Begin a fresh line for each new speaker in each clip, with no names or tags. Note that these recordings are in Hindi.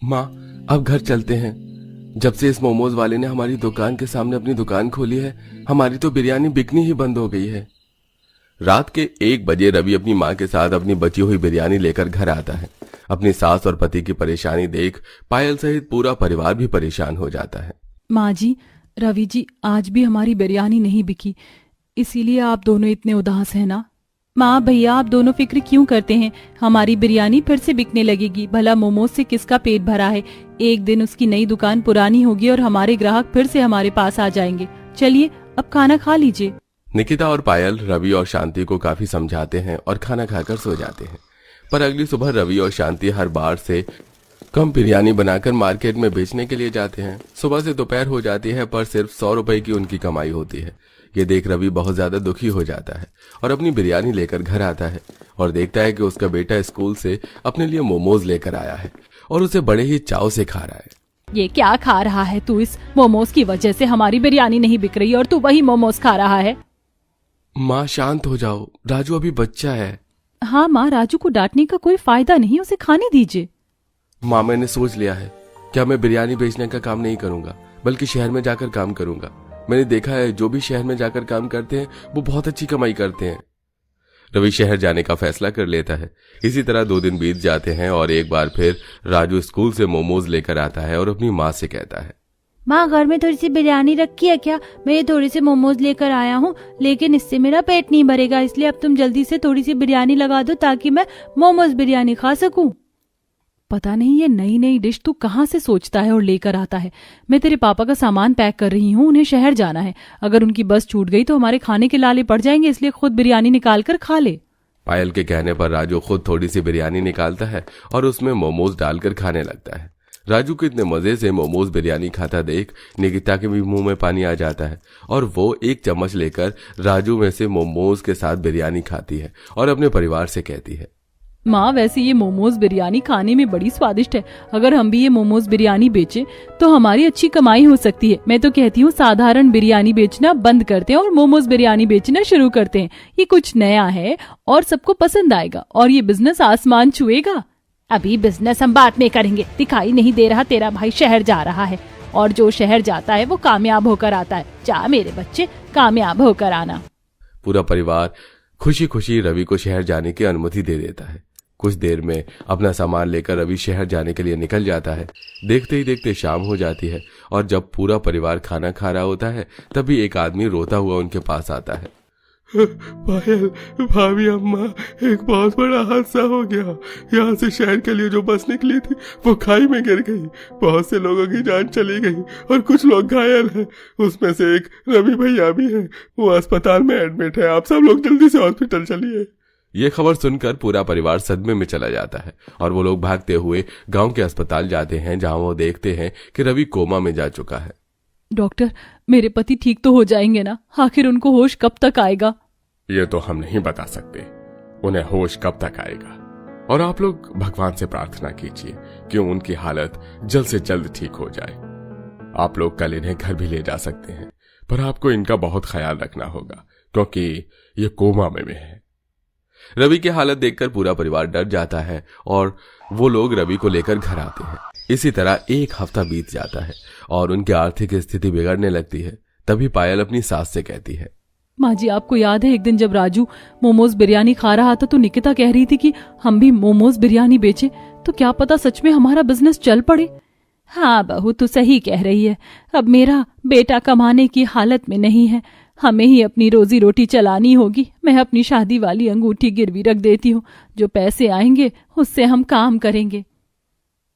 माँ, अब घर चलते हैं। जब से इस मोमोज वाले ने हमारी दुकान के सामने अपनी दुकान खोली है, हमारी तो बिरयानी बिकनी ही बंद हो गई है। रात के 1 बजे रवि अपनी माँ के साथ अपनी बची हुई बिरयानी लेकर घर आता है। अपनी सास और पति की परेशानी देख पायल सहित पूरा परिवार भी परेशान हो जाता है।
माँ जी, रवि जी, आज भी हमारी बिरयानी नहीं बिकी, इसीलिए आप दोनों इतने उदास हैं ना। माँ भैया, आप दोनों फिक्र क्यों करते हैं? हमारी बिरयानी फिर से बिकने लगेगी। भला मोमोज से किसका पेट भरा है? एक दिन उसकी नई दुकान पुरानी होगी और हमारे ग्राहक फिर से हमारे पास आ जाएंगे। चलिए अब खाना खा लीजिए।
निकिता और पायल रवि और शांति को काफी समझाते हैं और खाना खाकर सो जाते हैं। पर अगली सुबह रवि और शांति हर बार से कम बिरयानी बनाकर मार्केट में बेचने के लिए जाते हैं। सुबह से दोपहर हो जाती है पर सिर्फ 100 रुपए की उनकी कमाई होती है। ये देख रवि बहुत ज्यादा दुखी हो जाता है और अपनी बिरयानी लेकर घर आता है और देखता है कि उसका बेटा स्कूल से अपने लिए मोमोज लेकर आया है और उसे बड़े ही चाव से खा रहा है।
ये क्या खा रहा है तू? इस मोमोज की वजह से हमारी बिरयानी नहीं बिक रही और तू वही मोमोज खा रहा है।
माँ शांत हो जाओ, राजू अभी बच्चा है।
हाँ माँ, राजू को डांटने का कोई फायदा नहीं, उसे खाने दीजिए।
माँ, मैंने सोच लिया है क्या मैं बिरयानी बेचने का काम नहीं करूंगा बल्कि शहर में जाकर काम करूंगा। मैंने देखा है जो भी शहर में जाकर काम करते हैं वो बहुत अच्छी कमाई करते हैं। रवि शहर जाने का फैसला कर लेता है। इसी तरह 2 दिन बीत जाते हैं और एक बार फिर राजू स्कूल से मोमोज लेकर आता है और अपनी माँ से कहता है,
माँ घर में थोड़ी सी बिरयानी रखी है क्या? मैं ये थोड़ी सी मोमोज लेकर आया हूँ, लेकिन इससे मेरा पेट नहीं भरेगा, इसलिए अब तुम जल्दी से थोड़ी सी बिरयानी लगा दो ताकि मैं मोमोज बिरयानी खा सकूं।
पता नहीं ये नई नई डिश तू कहाँ से सोचता है और लेकर आता है। मैं तेरे पापा का सामान पैक कर रही हूँ, उन्हें शहर जाना है। अगर उनकी बस छूट गई तो हमारे खाने के लाले पड़ जाएंगे, इसलिए खुद बिरयानी निकाल कर खा ले।
पायल के कहने पर राजू खुद थोड़ी सी बिरयानी निकालता है और उसमें मोमोज डालकर खाने लगता है। राजू को इतने मजे से मोमोज बिरयानी खाता देख निकिता के भी मुंह में पानी आ जाता है और वो 1 चम्मच लेकर राजू में से मोमोज के साथ बिरयानी खाती है और अपने परिवार से कहती है,
माँ वैसे ये मोमोज बिरयानी खाने में बड़ी स्वादिष्ट है। अगर हम भी ये मोमोज बिरयानी बेचे तो हमारी अच्छी कमाई हो सकती है। मैं तो कहती हूँ साधारण बिरयानी बेचना बंद करते हैं और मोमोज बिरयानी बेचना शुरू करते हैं। ये कुछ नया है और सबको पसंद आएगा और ये बिजनेस आसमान छुएगा।
अभी बिजनेस हम बाद में करेंगे। दिखाई नहीं दे रहा तेरा भाई शहर जा रहा है, और जो शहर जाता है वो कामयाब होकर आता है। जा मेरे बच्चे, कामयाब होकर आना।
पूरा परिवार खुशी खुशी रवि को शहर जाने की अनुमति दे देता है। कुछ देर में अपना सामान लेकर रवि शहर जाने के लिए निकल जाता है। देखते ही देखते शाम हो जाती है और जब पूरा परिवार खाना खा रहा होता है तभी एक आदमी रोता हुआ उनके पास आता है।
पायल, भाभी, अम्मा, एक बहुत बड़ा हादसा हो गया। यहाँ से शहर के लिए जो बस निकली थी वो खाई में गिर गई। बहुत से लोगों की जान चली गई और कुछ लोग घायल हैं। उसमें से एक रवि भैया भी है, वो अस्पताल में एडमिट है। आप सब लोग जल्दी से हॉस्पिटल चलिए।
ये खबर सुनकर पूरा परिवार सदमे में चला जाता है और वो लोग भागते हुए गांव के अस्पताल जाते हैं, जहां वो देखते हैं कि रवि कोमा में जा चुका है।
डॉक्टर, मेरे पति ठीक तो हो जाएंगे ना? आखिर उनको होश कब तक आएगा?
ये तो हम नहीं बता सकते उन्हें होश कब तक आएगा, और आप लोग भगवान से प्रार्थना कीजिए कि उनकी हालत जल्द से जल्द ठीक हो जाए। आप लोग कल इन्हें घर भी ले जा सकते हैं, पर आपको इनका बहुत ख्याल रखना होगा क्योंकि ये कोमा में है।
रवि की हालत देखकर पूरा परिवार डर जाता है और वो लोग रवि को लेकर घर आते हैं। इसी तरह 1 हफ्ता बीत जाता है और उनकी आर्थिक स्थिति बिगड़ने लगती है। तभी पायल अपनी सास से कहती है,
माँ जी, आपको याद है एक दिन जब राजू मोमोज बिरयानी खा रहा था तो निकिता कह रही थी कि हम भी मोमोज बिरयानी बेचे, तो क्या पता सच में हमारा बिजनेस चल पड़े।
हाँ बहू, तू सही कह रही है। अब मेरा बेटा कमाने की हालत में नहीं है, हमें ही अपनी रोजी रोटी चलानी होगी। मैं अपनी शादी वाली अंगूठी गिरवी रख देती हूँ, जो पैसे आएंगे उससे हम काम करेंगे।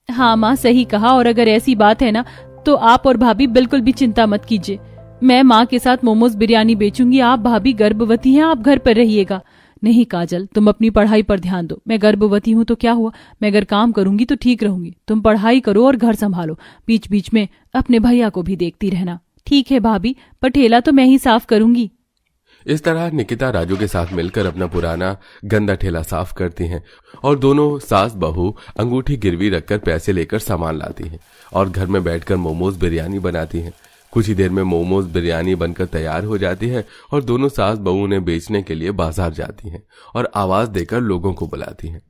हाँ माँ, सही कहा। और अगर ऐसी बात है ना तो आप और भाभी बिल्कुल भी चिंता मत कीजिए। मैं माँ के साथ मोमोज बिरयानी बेचूंगी। आप भाभी गर्भवती हैं, आप घर पर रहिएगा। नहीं काजल, तुम अपनी पढ़ाई पर ध्यान दो। मैं गर्भवती हूँ तो क्या हुआ, मैं अगर काम करूंगी तो ठीक रहूंगी। तुम पढ़ाई करो और घर संभालो, बीच बीच में अपने भैया को भी देखती रहना। ठीक है भाभी, पर ठेला तो मैं ही साफ करूंगी।
इस तरह निकिता राजू के साथ मिलकर अपना पुराना गंदा ठेला साफ करती हैं और दोनों सास बहू अंगूठी गिरवी रखकर पैसे लेकर सामान लाती हैं और घर में बैठकर मोमोज बिरयानी बनाती हैं। कुछ ही देर में मोमोज बिरयानी बनकर तैयार हो जाती है और दोनों सास बहू उन्हें बेचने के लिए बाजार जाती हैं और आवाज देकर लोगों को बुलाती हैं।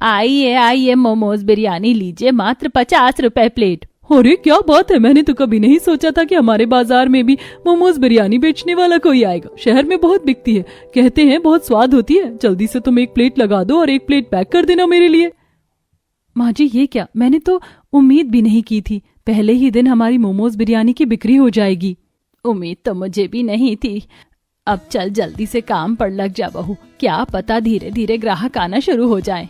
आइए आइए मोमोज बिरयानी लीजिए, मात्र 50 रुपए प्लेट।
अरे क्या बात है, मैंने तो कभी नहीं सोचा था कि हमारे बाजार में भी मोमोज बिरयानी बेचने वाला कोई आएगा। शहर में बहुत बिकती है, कहते हैं बहुत स्वाद होती है। जल्दी से तुम एक प्लेट लगा दो और एक प्लेट पैक कर देना मेरे लिए।
माँ जी ये क्या, मैंने तो उम्मीद भी नहीं की थी पहले ही दिन हमारी मोमोज बिरयानी की बिक्री हो जाएगी। उम्मीद तो मुझे भी नहीं थी। अब चल जल्दी से काम पर लग जा बहू, क्या पता धीरे धीरे ग्राहक आना शुरू हो जाए।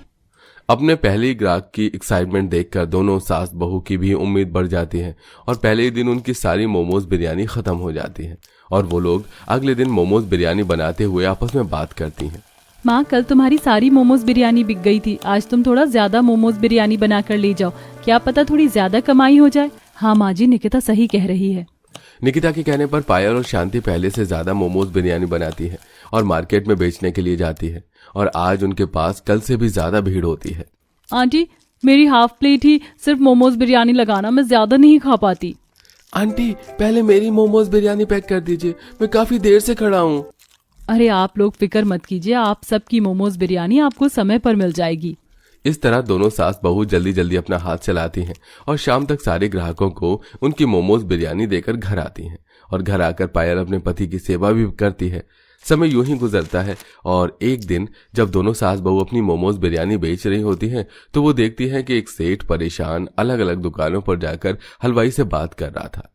अपने पहले ही ग्राहक की एक्साइटमेंट देखकर दोनों सास बहू की भी उम्मीद बढ़ जाती है और पहले ही दिन उनकी सारी मोमोज बिरयानी खत्म हो जाती है और वो लोग अगले दिन मोमोज बिरयानी बनाते हुए आपस में बात करती हैं।
माँ कल तुम्हारी सारी मोमोज बिरयानी बिक गई थी, आज तुम थोड़ा ज्यादा मोमोज बिरयानी बनाकर ले जाओ, क्या पता थोड़ी ज्यादा कमाई हो जाए। हाँ माँ जी, निकिता सही कह रही है।
निकिता के कहने पर पायल और शांति पहले से ज्यादा मोमोज बिरयानी बनाती है और मार्केट में बेचने के लिए जाती है और आज उनके पास कल से भी ज्यादा भीड़ होती है।
आंटी मेरी हाफ प्लेट ही सिर्फ मोमोज बिरयानी लगाना, मैं ज्यादा नहीं खा पाती।
आंटी पहले मेरी मोमोज बिरयानी पैक कर दीजिए, मैं काफी देर से खड़ा हूँ।
अरे आप लोग फिक्र मत कीजिए, आप सबकी मोमोज बिरयानी आपको समय पर मिल जाएगी।
इस तरह दोनों सास बहू जल्दी जल्दी अपना हाथ चलाती हैं और शाम तक सारे ग्राहकों को उनकी मोमोज बिरयानी देकर घर आती हैं और घर आकर पायल अपने पति की सेवा भी करती है। समय यूं ही गुजरता है और एक दिन जब दोनों सास बहू अपनी मोमोज बिरयानी बेच रही होती हैं तो वो देखती हैं कि एक सेठ परेशान अलग अलग दुकानों पर जाकर हलवाई से बात कर रहा था।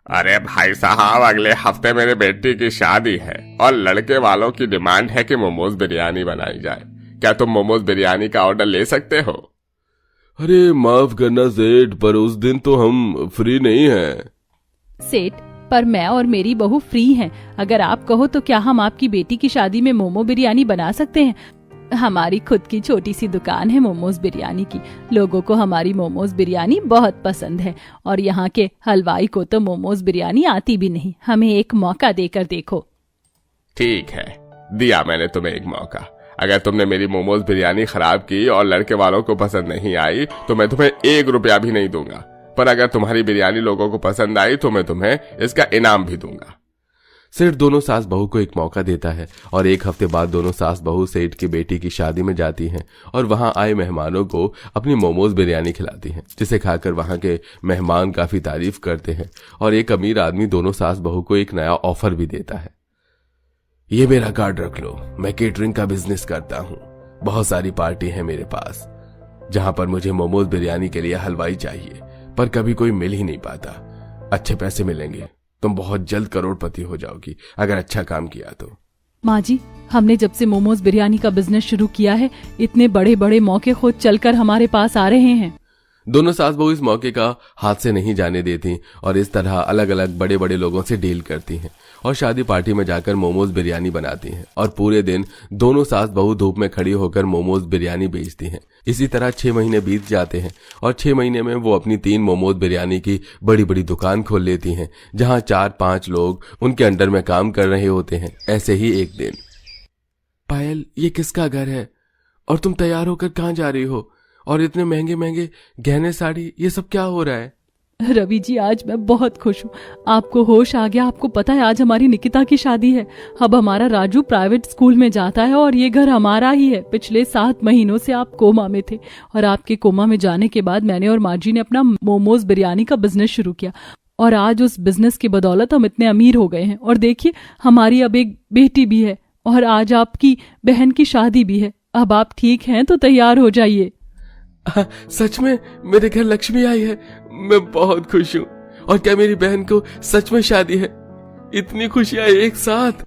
अरे भाई साहब, अगले हफ्ते मेरे बेटी की शादी है और लड़के वालों की डिमांड है कि मोमोज बिरयानी बनाई जाए। क्या तुम मोमोज बिरयानी का ऑर्डर ले सकते हो?
अरे माफ करना सेठ, पर उस दिन तो हम फ्री नहीं हैं।
सेठ, पर मैं और मेरी बहू फ्री हैं। अगर आप कहो तो क्या हम आपकी बेटी की शादी में मोमो बिरयानी बना सकते हैं? हमारी खुद की छोटी सी दुकान है मोमोज बिरयानी की, लोगों को हमारी मोमोज बिरयानी बहुत पसंद है और यहाँ के हलवाई को तो मोमोज बिरयानी आती भी नहीं। हमें एक मौका देकर देखो।
ठीक है, दिया मैंने तुम्हें एक मौका। अगर तुमने मेरी मोमोज बिरयानी खराब की और लड़के वालों को पसंद नहीं आई तो मैं तुम्हें 1 रुपया भी नहीं दूंगा, पर अगर तुम्हारी बिरयानी लोगों को पसंद आई तो मैं तुम्हें इसका इनाम भी दूंगा।
सेठ दोनों सास बहू को एक मौका देता है और एक हफ्ते बाद दोनों सास बहू सेठ की बेटी की शादी में जाती हैं और वहां आए मेहमानों को अपनी मोमोज बिरयानी खिलाती हैं, जिसे खाकर वहां के मेहमान काफी तारीफ करते हैं और एक अमीर आदमी दोनों सास बहू को एक नया ऑफर भी देता है। ये मेरा कार्ड रख लो, मैं केटरिंग का बिजनेस करता हूँ। बहुत सारी पार्टी है मेरे पास जहां पर मुझे मोमोज बिरयानी के लिए हलवाई चाहिए, पर कभी कोई मिल ही नहीं पाता। अच्छे पैसे मिलेंगे, तुम बहुत जल्द करोड़पति हो जाओगी अगर अच्छा काम किया तो।
माँ जी, हमने जब से मोमोज बिरयानी का बिजनेस शुरू किया है, इतने बड़े बड़े मौके खुद चलकर हमारे पास आ रहे हैं।
दोनों सास बहू इस मौके का हाथ से नहीं जाने देती और इस तरह अलग अलग बड़े बड़े लोगों से डील करती हैं और शादी पार्टी में जाकर मोमोज बिरयानी बनाती हैं और पूरे दिन दोनों सास बहू धूप में खड़ी होकर मोमोज बिरयानी बेचती हैं। इसी तरह 6 महीने बीत जाते हैं और 6 महीने में वो अपनी 3 मोमोज बिरयानी की बड़ी बड़ी दुकान खोल लेती हैं जहां 4-5 लोग उनके अंडर में काम कर रहे होते हैं। ऐसे ही एक दिन, पायल ये किसका घर है और तुम तैयार होकर कहाँ जा रही हो और इतने महंगे महंगे गहने साड़ी, ये सब क्या हो रहा है?
रवि जी, आज मैं बहुत खुश हूँ। आपको होश आ गया। आपको पता है आज हमारी निकिता की शादी है। अब हमारा राजू प्राइवेट स्कूल में जाता है और ये घर हमारा ही है। पिछले 7 महीनों से आप कोमा में थे और आपके कोमा में जाने के बाद मैंने और माँ जी ने अपना मोमोज बिरयानी का बिजनेस शुरू किया और आज उस बिजनेस की बदौलत हम इतने अमीर हो गए हैं। और देखिए, हमारी अब एक बेटी भी है और आज आपकी बहन की शादी भी है। अब आप ठीक हैं तो तैयार हो जाइए।
सच में मेरे घर लक्ष्मी आई है, मैं बहुत खुश हूँ। और क्या मेरी बहन को सच में शादी है? इतनी खुशियां एक साथ।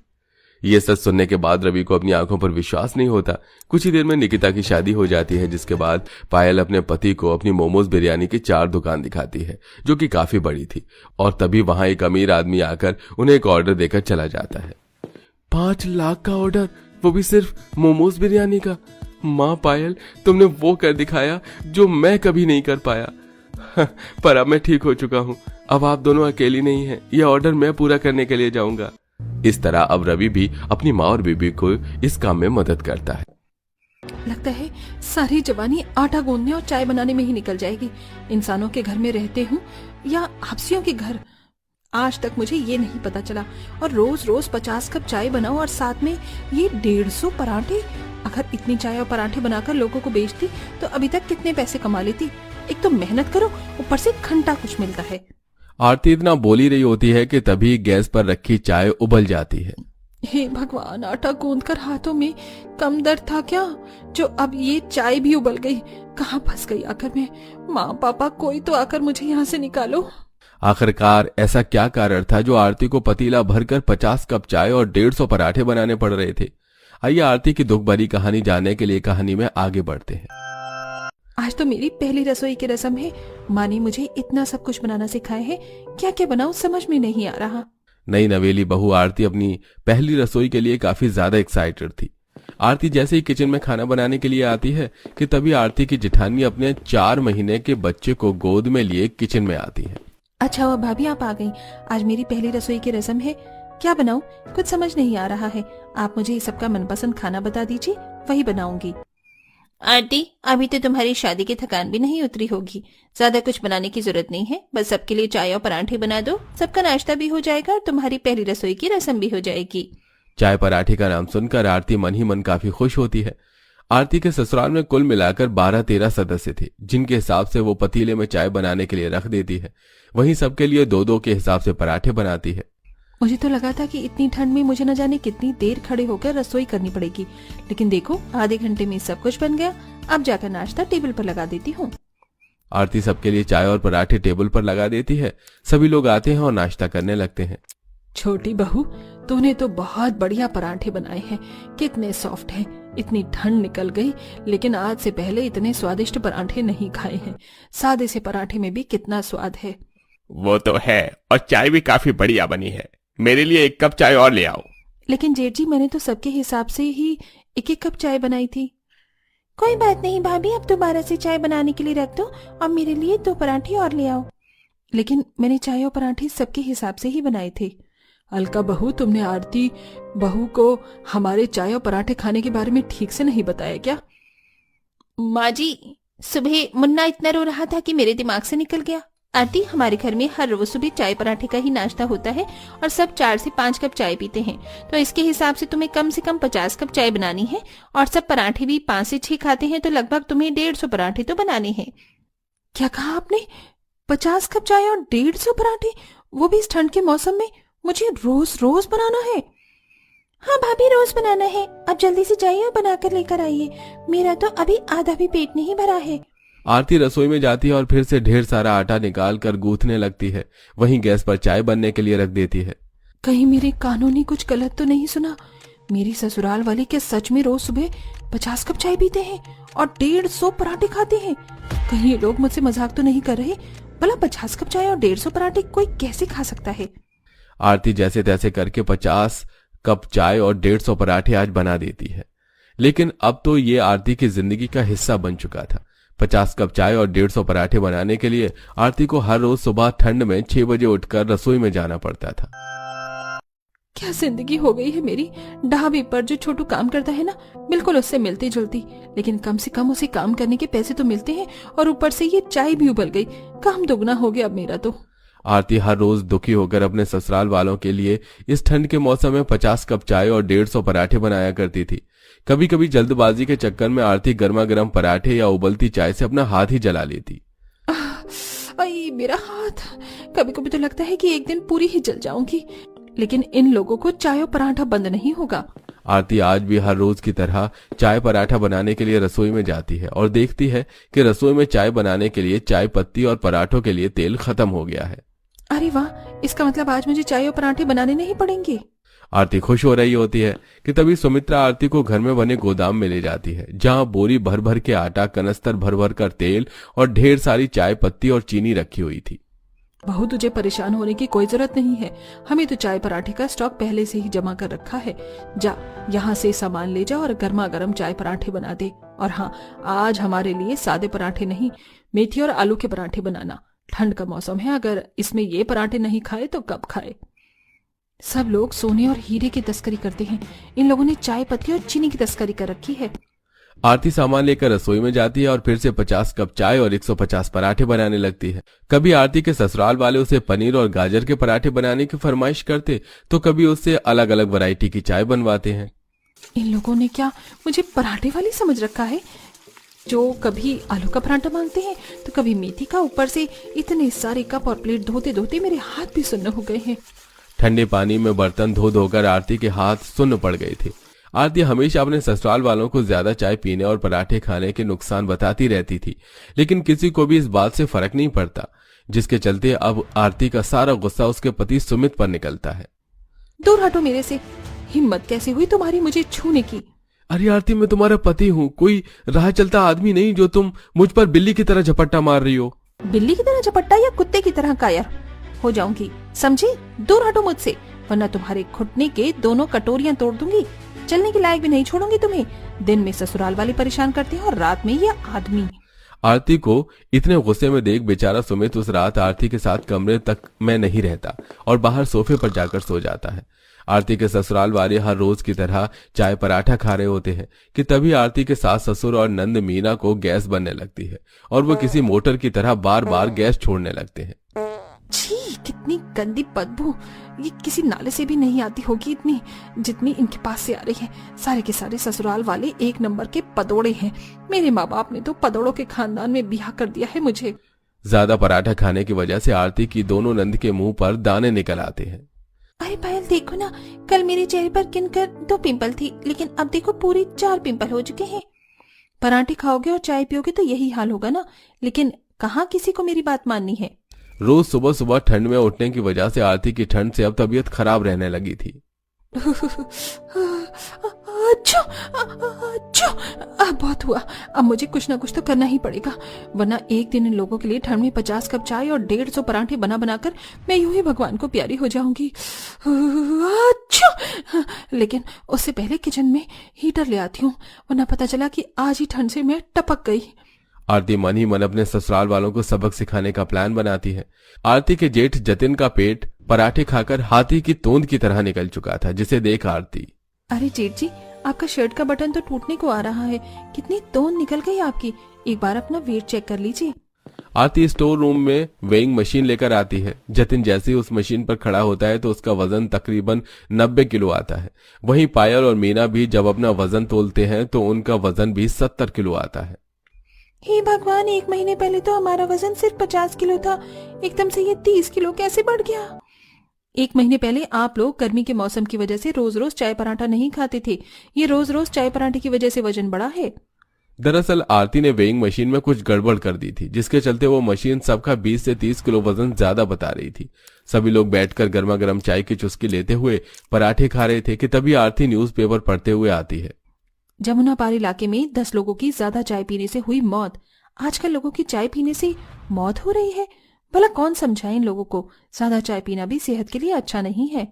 ये सच सुनने के बाद रवि को अपनी आंखों पर विश्वास नहीं होता। कुछ ही देर में निकिता की शादी हो जाती है, जिसके बाद पायल अपने पति को अपनी मोमोज बिरयानी की 4 दुकान दिखाती है जो कि काफी बड़ी थी और तभी वहां एक अमीर आदमी आकर उन्हें एक ऑर्डर देकर चला जाता है। 5 लाख का ऑर्डर, वो भी सिर्फ मोमोज बिरयानी का। माँ पायल, तुमने वो कर दिखाया जो मैं कभी नहीं कर पाया। पर अब मैं ठीक हो चुका हूँ। अब आप दोनों अकेली नहीं हैं, यह ऑर्डर मैं पूरा करने के लिए जाऊंगा। इस तरह अब रवि भी अपनी माँ और बीबी को इस काम में मदद करता है।
लगता है सारी जवानी आटा गूंदने और चाय बनाने में ही निकल जाएगी। इंसानों के घर में रहते हूँ या हफ्सियों के घर, आज तक मुझे ये नहीं पता चला। और रोज रोज 50 कप चाय बनाओ और साथ में ये 150 पराठे, अगर इतनी चाय और पराठे बनाकर लोगों को बेचती तो अभी तक कितने पैसे कमा लेती। एक तो मेहनत करो, ऊपर से घंटा कुछ मिलता है।
आरती इतना बोल ही रही होती है कि तभी गैस पर रखी चाय उबल जाती है।
हे भगवान, आटा गूंद कर हाथों में कम दर्द था क्या, जो अब ये चाय भी उबल गई। कहाँ फंस गई आकर मैं। माँ पापा, कोई तो आकर मुझे यहाँ से निकालो।
आखिरकार ऐसा क्या कारण था जो आरती को पतीला भरकर 50 कप चाय और 150 पराठे बनाने पड़ रहे थे। आइए आरती की दुख भरी कहानी जानने के लिए कहानी में आगे बढ़ते हैं।
आज तो मेरी पहली रसोई की रस्म है। माँ ने मुझे इतना सब कुछ बनाना सिखाया है, क्या क्या बनाऊं समझ में नहीं आ रहा।
नई नवेली बहू आरती अपनी पहली रसोई के लिए काफी ज्यादा एक्साइटेड थी। आरती जैसे ही किचन में खाना बनाने के लिए आती है कि तभी आरती की जेठानी अपने 4 महीने के बच्चे को गोद में लिए किचन में आती है।
अच्छा हुआ भाभी आप आ गई। आज मेरी पहली रसोई की रस्म है। क्या बनाऊं कुछ समझ नहीं आ रहा है। आप मुझे इस सबका मनपसंद खाना बता दीजिए, वही बनाऊंगी।
आंटी, अभी तो तुम्हारी शादी की थकान भी नहीं उतरी होगी। ज्यादा कुछ बनाने की जरूरत नहीं है, बस सबके लिए चाय और पराठे बना दो। सबका नाश्ता भी हो जाएगा और तुम्हारी पहली रसोई की रस्म भी हो जाएगी।
चाय पराठे का नाम सुनकर आरती मन ही मन काफी खुश होती है। आरती के ससुराल में कुल मिलाकर 12-13 सदस्य थे, जिनके हिसाब से वो पतीले में चाय बनाने के लिए रख देती है। वहीं सबके लिए 2-2 के हिसाब से पराठे बनाती है।
मुझे तो लगा था कि इतनी ठंड में मुझे न जाने कितनी देर खड़े होकर रसोई करनी पड़ेगी, लेकिन देखो आधे घंटे में सब कुछ बन गया। अब जाकर नाश्ता टेबल पर लगा देती हूँ।
आरती सबके लिए चाय और पराठे टेबल पर लगा देती है। सभी लोग आते हैं और नाश्ता करने लगते हैं।
छोटी बहू, तूने तो बहुत बढ़िया पराठे बनाए हैं, कितने सॉफ्ट हैं। इतनी ठंड निकल गई, लेकिन आज से पहले इतने स्वादिष्ट पराठे नहीं खाए हैं। सादे से पराठे में भी कितना स्वाद है।
वो तो है, और चाय भी काफी बढ़िया बनी है। मेरे लिए 1 कप चाय और ले आओ।
लेकिन जेठ जी, मैंने तो सबके हिसाब से ही 1-1 कप चाय बनाई थी।
कोई बात नहीं भाभी, अब दोबारा से चाय बनाने के लिए रख दो और मेरे लिए 2 पराठे और ले आओ।
लेकिन मैंने चाय और पराठे सबके हिसाब से ही बनाए थे। अलका बहू, तुमने आरती बहू को हमारे चाय और पराठे खाने के बारे में ठीक से नहीं बताया क्या?
माँ जी, सुबह मुन्ना इतना रो रहा था कि मेरे दिमाग से निकल गया। आरती, हमारे घर में हर रोज सुबह चाय पराठे का ही नाश्ता होता है और सब 4 से 5 कप चाय पीते हैं, तो इसके हिसाब से तुम्हें कम से कम 50 कप चाय बनानी है और सब पराठे भी 5 से 6 खाते हैं, तो लगभग तुम्हें 150 पराठे तो बनाने हैं।
क्या कहा आपने? 50 कप चाय और 150 पराठे, वो भी इस ठंड के मौसम में? मुझे रोज रोज बनाना है?
हाँ भाभी, रोज बनाना है। अब जल्दी से जाइए और बनाकर लेकर आइए, मेरा तो अभी आधा भी पेट नहीं भरा है।
आरती रसोई में जाती है और फिर से ढेर सारा आटा निकाल कर गूंथने लगती है। वहीं गैस पर चाय बनने के लिए रख देती है।
कहीं मेरे कानों ने कुछ गलत तो नहीं सुना? मेरी ससुराल वाली क्या सच में रोज सुबह 50 कप चाय पीते हैं और 150 पराठे खाते हैं? कहीं ये लोग मुझसे मजाक तो नहीं कर रहे? भला 50 कप चाय और 150 पराठे कोई कैसे खा सकता है?
आरती जैसे तैसे करके 50 कप चाय और 150 पराठे आज बना देती है। लेकिन अब तो ये आरती की जिंदगी का हिस्सा बन चुका था। 50 कप चाय और 150 पराठे बनाने के लिए आरती को हर रोज सुबह ठंड में 6 बजे उठकर रसोई में जाना पड़ता था।
क्या जिंदगी हो गई है मेरी। ढाबे पर जो छोटू काम करता है ना, बिल्कुल उससे मिलती जुलती, लेकिन कम से कम उसे काम करने के पैसे तो मिलते हैं और ऊपर से ये चाय भी उबल गई। काम दोगुना हो गया अब मेरा तो।
आरती हर रोज दुखी होकर अपने ससुराल वालों के लिए इस ठंड के मौसम में 50 कप चाय और 150 पराठे बनाया करती थी। कभी कभी जल्दबाजी के चक्कर में आरती गर्मा गर्म पराठे या उबलती चाय से अपना हाथ ही जला लेती।
आई मेरा हाथ। कभी कभी तो लगता है कि एक दिन पूरी ही जल जाऊंगी, लेकिन इन लोगों को चाय और पराठा बंद नहीं होगा।
आरती आज भी हर रोज की तरह चाय पराठा बनाने के लिए रसोई में जाती है और देखती है कि रसोई में चाय बनाने के लिए चाय पत्ती और पराठों के लिए तेल खत्म हो गया है।
अरे वाह, इसका मतलब आज मुझे चाय और पराठे बनाने नहीं पड़ेंगे।
आरती खुश हो रही होती है कि तभी सुमित्रा आरती को घर में बने गोदाम में ले जाती है, जहां बोरी भर भर के आटा, कनस्तर भर भर कर तेल और ढेर सारी चाय पत्ती और चीनी रखी हुई थी।
बहू, तुझे परेशान होने की कोई जरूरत नहीं है। हमें तो चाय पराठे का स्टॉक पहले से ही जमा कर रखा है। जा, यहाँ से सामान ले जा और गर्मा गर्म चाय पराठे बना दे। और हाँ, आज हमारे लिए सादे पराठे नहीं, मेथी और आलू के पराठे बनाना। ठंड का मौसम है, अगर इसमें ये पराठे नहीं खाए तो कब खाए। सब लोग सोने और हीरे की तस्करी करते हैं, इन लोगों ने चाय पत्ती और चीनी की तस्करी कर रखी है।
आरती सामान लेकर रसोई में जाती है और फिर से 50 कप चाय और 150 पराठे बनाने लगती है। कभी आरती के ससुराल वाले उसे पनीर और गाजर के पराठे बनाने की फरमाइश करते, तो कभी उससे अलग अलग वैरायटी की चाय बनवाते हैं।
इन लोगों ने क्या मुझे पराठे वाली समझ रखा है, जो कभी आलू का पराठा मांगते हैं तो कभी मेथी का। ऊपर से इतने सारे कप और प्लेट धोते धोते मेरे हाथ भी सुन्न हो गए हैं।
ठंडे पानी में बर्तन धो धोकर आरती के हाथ सुन्न पड़ गए थे। आरती हमेशा अपने ससुराल वालों को ज्यादा चाय पीने और पराठे खाने के नुकसान बताती रहती थी, लेकिन किसी को भी इस बात से फर्क नहीं पड़ता, जिसके चलते अब आरती का सारा गुस्सा उसके पति सुमित पर निकलता है।
दूर हटो मेरे से, हिम्मत कैसे हुई तुम्हारी मुझे छूने की?
अरे आरती, मैं तुम्हारा पति हूँ, कोई राह चलता आदमी नहीं जो तुम मुझ पर बिल्ली की तरह झपट्टा मार रही हो।
बिल्ली की तरह झपट्टा या कुत्ते की तरह कायर हो जाऊंगी, समझी? दूर हटो मुझसे, वरना तुम्हारे घुटने के दोनों कटोरियां तोड़ दूंगी। चलने के लायक भी नहीं छोड़ूंगी तुम्हें। दिन में ससुराल वाले परेशान करते हैं और रात में ये आदमी।
आरती को इतने गुस्से में देख बेचारा सुमित उस रात आरती के साथ कमरे तक में नहीं रहता और बाहर सोफे पर जाकर सो जाता है। आरती के ससुराल वाले हर रोज की तरह चाय पराठा खा रहे होते हैं कि तभी आरती के सास ससुर और नंद मीना को गैस बनने लगती है और वो किसी मोटर की तरह बार बार गैस छोड़ने लगते हैं।
छी, कितनी गंदी बदबू, ये किसी नाले से भी नहीं आती होगी इतनी जितनी इनके पास से आ रही है। सारे के सारे ससुराल वाले एक नंबर के पदोड़े हैं। मेरे माँ बाप ने तो पदोड़ों के खानदान में ब्याह कर दिया है मुझे।
ज्यादा पराठा खाने की वजह से आरती की दोनों नंद के मुंह पर दाने निकल आते हैं।
अरे पायल देखो ना, कल मेरे चेहरे पर गिनकर 2 पिंपल थी, लेकिन अब देखो पूरे 4 पिंपल हो चुके हैं।
पराठे खाओगे और चाय पियोगे तो यही हाल होगा ना, लेकिन कहाँ किसी को मेरी बात माननी है।
रोज सुबह सुबह ठंड में उठने की वजह से आरती की ठंड से अब तबीयत खराब रहने लगी थी।
अच्छा, अब बहुत हुआ, अब मुझे कुछ ना कुछ तो करना ही पड़ेगा, वरना एक दिन इन लोगों के लिए ठंड में 50 कप चाय और 150 पराठे बना बनाकर मैं यूं ही भगवान को प्यारी हो जाऊंगी। अच्छा, लेकिन उससे पहले किचन में हीटर ले आती हूँ, वरना पता चला कि आज ही ठंड से मैं टपक गई।
आरती मन ही मन अपने ससुराल वालों को सबक सिखाने का प्लान बनाती है। आरती के जेठ जतिन का पेट पराठे खाकर हाथी की तोंद की तरह निकल चुका था, जिसे देख आरती,
अरे जेठ जी, आपका शर्ट का बटन तो टूटने को आ रहा है, कितनी तोंद निकल गई आपकी, एक बार अपना वेट चेक कर लीजिए।
आरती स्टोर रूम में वेइंग मशीन लेकर आती है। जतिन जैसे ही उस मशीन पर खड़ा होता है तो उसका वजन तकरीबन 90 किलो आता है। वहीं पायल और मीना भी जब अपना वजन तोलते हैं तो उनका वजन भी 70 किलो आता है।
हे भगवान, 1 महीने पहले तो हमारा वजन सिर्फ 50 किलो था, एकदम से ये 30 किलो कैसे बढ़ गया? 1 महीने पहले आप लोग गर्मी के मौसम की वजह से रोज रोज चाय पराठा नहीं खाते थे, ये रोज रोज चाय पराठे की वजह से वजन बढ़ा है।
दरअसल आरती ने वेइंग मशीन में कुछ गड़बड़ कर दी थी, जिसके चलते वो मशीन सबका 20 से 30 किलो वजन ज्यादा बता रही थी। सभी लोग बैठकर गर्मा गर्म चाय की चुस्की लेते हुए पराठे खा रहे थे कि तभी आरती न्यूज़पेपर पढ़ते हुए आती है।
जमुना पार इलाके में 10 लोगों की ज्यादा चाय पीने से हुई मौत। आजकल लोगों की चाय पीने से मौत हो रही है। भला कौन समझाए इन लोगों को, ज्यादा चाय पीना भी सेहत के लिए अच्छा नहीं है।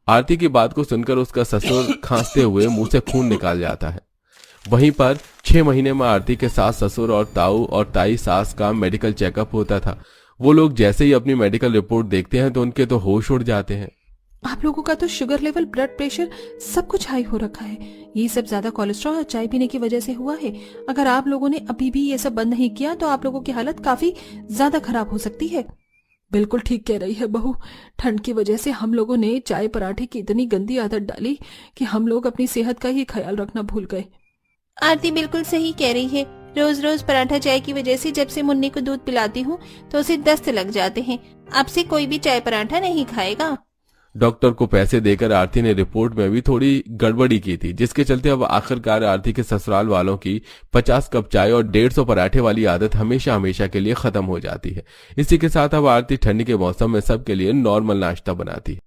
आरती की बात को सुनकर उसका ससुर खांसते हुए मुंह से खून निकाल जाता है। वहीं पर 6 महीने में आरती के सास ससुर और ताऊ और ताई सास का मेडिकल चेकअप होता था। वो लोग जैसे ही अपनी मेडिकल रिपोर्ट देखते हैं तो उनके तो होश उड़ जाते हैं।
आप लोगों का तो शुगर लेवल, ब्लड प्रेशर सब कुछ हाई हो रखा है। ये सब ज्यादा कोलेस्ट्रॉल और चाय पीने की वजह से हुआ है। अगर आप लोगों ने अभी भी ये सब बंद नहीं किया तो आप लोगों की हालत काफी ज्यादा खराब हो सकती है। बिल्कुल ठीक कह रही है बहू, ठंड की वजह से हम लोगों ने चाय पराठे की इतनी गंदी आदत डाली कि हम लोग अपनी सेहत का ही ख्याल रखना भूल गए।
आरती बिल्कुल सही कह रही है। रोज रोज पराठा चाय की वजह से जब से मुन्नी को दूध पिलाती हूँ तो उसे दस्त लग जाते हैं। अब से कोई भी चाय पराठा नहीं खाएगा।
डॉक्टर को पैसे देकर आरती ने रिपोर्ट में भी थोड़ी गड़बड़ी की थी, जिसके चलते अब आखिरकार आरती के ससुराल वालों की 50 कप चाय और 150 पराठे वाली आदत हमेशा हमेशा के लिए खत्म हो जाती है। इसी के साथ अब आरती ठंड के मौसम में सबके लिए नॉर्मल नाश्ता बनाती है।